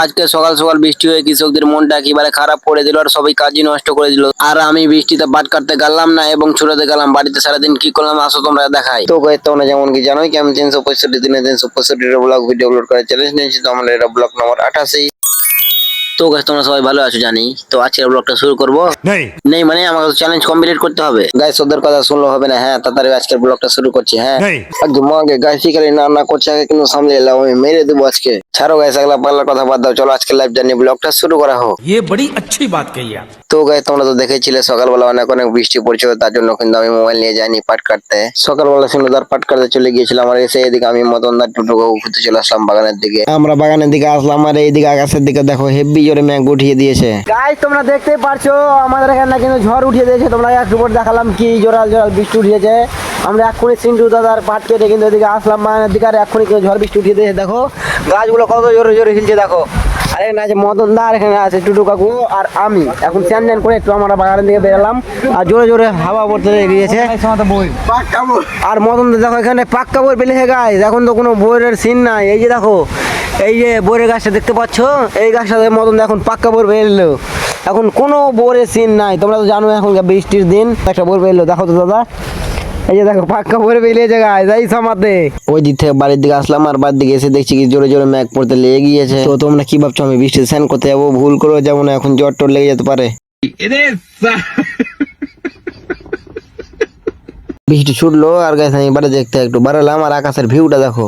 আজকে সকাল সকাল বৃষ্টি হয়ে কৃষকদের মনটা একেবারে খারাপ করে দিল আর সবাই কাজই নষ্ট করে দিল। আর আমি বৃষ্টিতে পাট কাটতে গেলাম না এবং ছুটাতে গেলাম। বাড়িতে সারাদিন কি করলাম আসো তোমরা দেখাই। তো গাইস তোমরা যেমন কি জানোই কি আমি 365 দিনে 365 ব্লগ ভিডিও আপলোড করার চ্যালেঞ্জ নিয়েছি। তো আমরা এটা ব্লগ নম্বর 88। তো গাইস তোমরা সবাই ভালো আছো জানি। তো আজকের ব্লগটা শুরু করবো। নেই মানে আমাকে চ্যালেঞ্জ কমপ্লিট করতে হবে। গাইস ওদের কথা শুনলে হবে না। হ্যাঁ তাড়াতাড়ি আজকের ব্লগটা শুরু করছি। হ্যাঁ একদম আগে গাইস শিকারি না করছে আগে কিন্তু সামলে এলাম আমি মেরে দেবো আজকে। ছাড়ো গাইস আগলা পাগলার কথা বাদ দাও, চলো আজকে লাইভ জার্নি ব্লগটা শুরু করা হোক। ये बड़ी अच्छी बात कही आप। তো গাইস তোমরা তো দেখেছিলে সকালবেলা অনেক অনেক বৃষ্টি পড়ছিল, তার জন্য কিন্তু আমি মোবাইল নিয়ে যাইনি পাট কাটতে। সকালবেলা সুন্দর পাট কাটতে চলে গিয়েছিলাম আর এসে এদিকে আমি মদনদার টোটো ঘুরতে চলে আসলাম বাগানের দিকে। আমরা বাগানের দিকে আসলাম আর এইদিকে আকাশের দিকে দেখো হেভি জোরে মেঘ উঠিয়ে দিয়েছে। গাইস তোমরা দেখতেই পারছো আমাদের এখানে কিন্তু ঝড় উঠিয়ে দিয়েছে। তোমরা একটু পর দেখালাম কি জোরাল জোরাল বৃষ্টি উঠিয়েছে। আমরা এক্ষুনি সিন্টু দাদার পাট কেটে কিন্তু এদিকে আসলাম বাগানের দিকে আর এক্ষুনি কিন্তু ঝড় বৃষ্টি উঠিয়ে দিয়েছে। দেখো গাছগুলো কত জোরে জোরে হিলছে দেখো। আর এখানে আছে মদন দা, আর এখানে আছে টুটু কাকু আর আমি। এখন স্যান জ্যান করে একটু আমরা বাগানের দিকে বেরোলাম আর জোরে জোরে হাওয়া পড়তে গিয়েছে। আর মদন দা দেখো এখানে পাক্কা বই পেলেছে গাছ। এখন তো কোনো বইয়ের সিন নাই। এই যে দেখো এই যে বইয়ের গাছটা দেখতে পাচ্ছ, এই গাছটাতে মদন দা এখন পাক্কা বই পেলো। এখন কোনো বইয়ের সিন নাই। তোমরা তো জানো এখন বৃষ্টির দিন একটা বই পেলো। দেখো তো দাদা এই যে দেখো পাক্কা ভরে বেরিয়েছে গাছ এই সমাতে। ওই দিক থেকে বাড়ির দিকে আসলাম আর বাড়ির দিকে এসে দেখছি কি জোরে জোরে মেঘ পড়তে লেগে গিয়েছে। তো তোমরা কি ভাবছো আমি বৃষ্টিতে স্নান করতে যাবো? ভুল করে যাবো না, এখন জ্বর টর লেগে যেতে পারে। বৃষ্টি ছুটলো আর গাছ আমি বাড়ি দেখতে একটু বাড়ালাম আর আকাশের ভিউটা দেখো।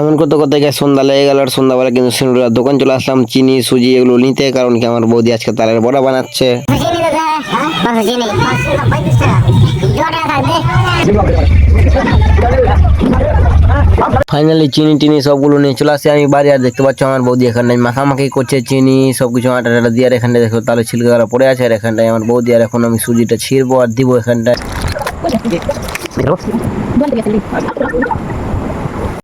এমন করতে করতে গিয়ে সন্ধ্যা লেগে গেল আর সন্ধ্যাবেলা কিন্তু সিঙ্গুরার দোকান চলে আসলাম চিনি সুজি এগুলো নিতে, কারণ কি আমার বৌদি আজকে তালের বড়া বানাচ্ছে। ফাইনালি চিনি টিনি সবগুলো নিয়ে চলে আসি আমি বাড়ি। আর দেখতে পাচ্ছ আমার বৌদি এখানটায় মাখামাখি করছে চিনি সবকিছু আটা টাটা দিয়ে। আর এখানটায় দেখো তাহলে ছিলকা করা পড়ে আছে আর এখানটায় আমার বৌদি। আর এখন আমি সুজিটা ছিঁড়বো আর দিব এখানটায়।